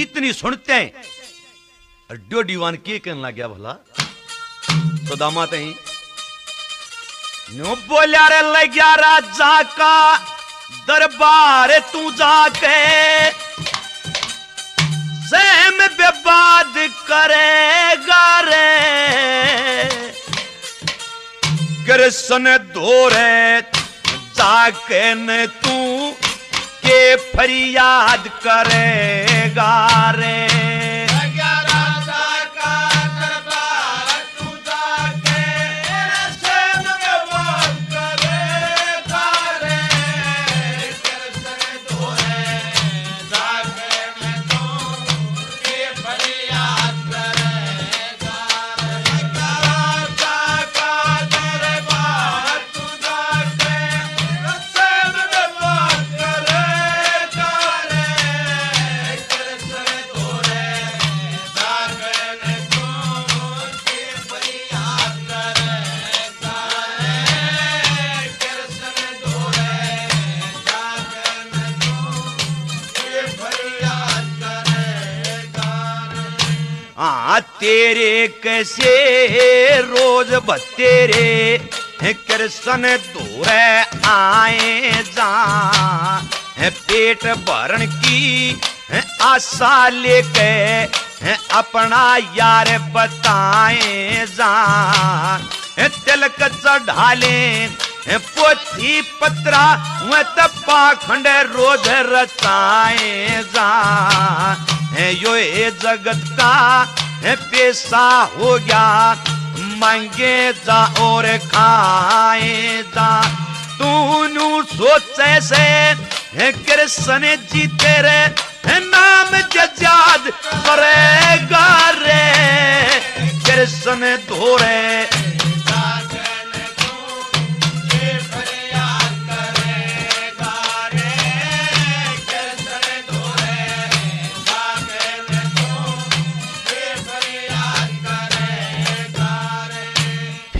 इतनी सुनते हैं डो दीवान के कहने लग गया भला तो दामा तही नो बोलिया रे लग गया राजा का दरबार तू जाके सहम विवाद करेगा रे कृष्ण धोरे जाके न तू के फरियाद करेगा रे तेरे कैसे रोज बतेरे कृष्ण दूरे आए जा पेट भरण की आशा लेके अपना यार बताए जा तिलक चढ़ाले पोथी पत्रा पाखंड रोज रचाए जा यो ये जगत का पैसा हो गया मांगे जा और खाए जा तू सोचे से कृष्ण जी तेरे नाम जजाद करेगा रे कृष्ण धोरे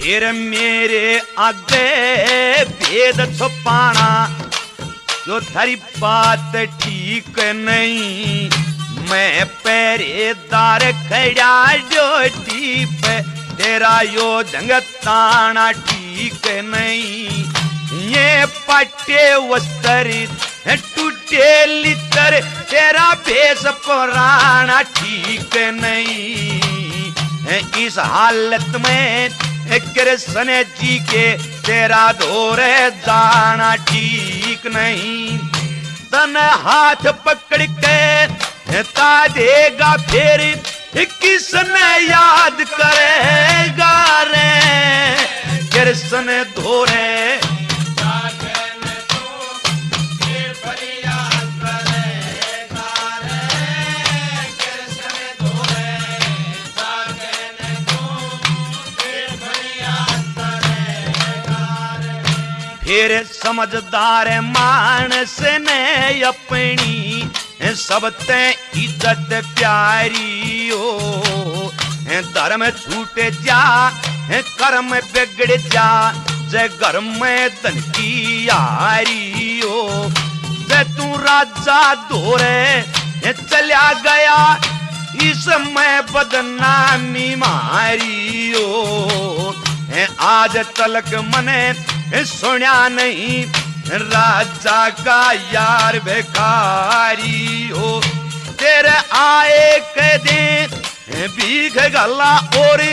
फिर मेरे आगे भेद छुपाना जो थारी बात ठीक नहीं मैं पहरेदार खड़ा ड्यूटी पे तेरा यो ढंग ताना ठीक नहीं ये पट्टे वस्त्र टूटे लितर तेरा भेष पुराना ठीक नहीं इस हालत में कृष्ण जी के तेरा धोरे जाना ठीक नहीं तन हाथ पकड़ के ता देगा फिर किसने याद करेगा रे कृष्ण धोरे फिर समझदार मानस ने अपनी सबते इज्जत प्यारी हो धर्म छूट जा कर्म बिगड़ जा जय घर में धन की यारी हो जय तू राजा धोरे चला गया इसमें बदनामी मारी हो आज तलक मने सुना नहीं राजा का यार भिखारी हो तेरे आए के दे भीख गला और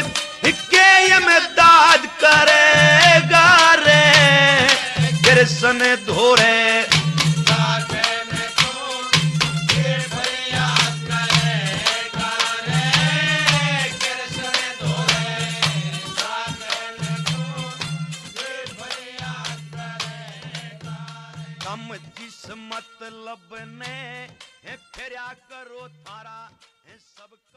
के में दाद करेगा रे कृष्ण धोरे जिस मतलब ने फेरा करो थारा सबका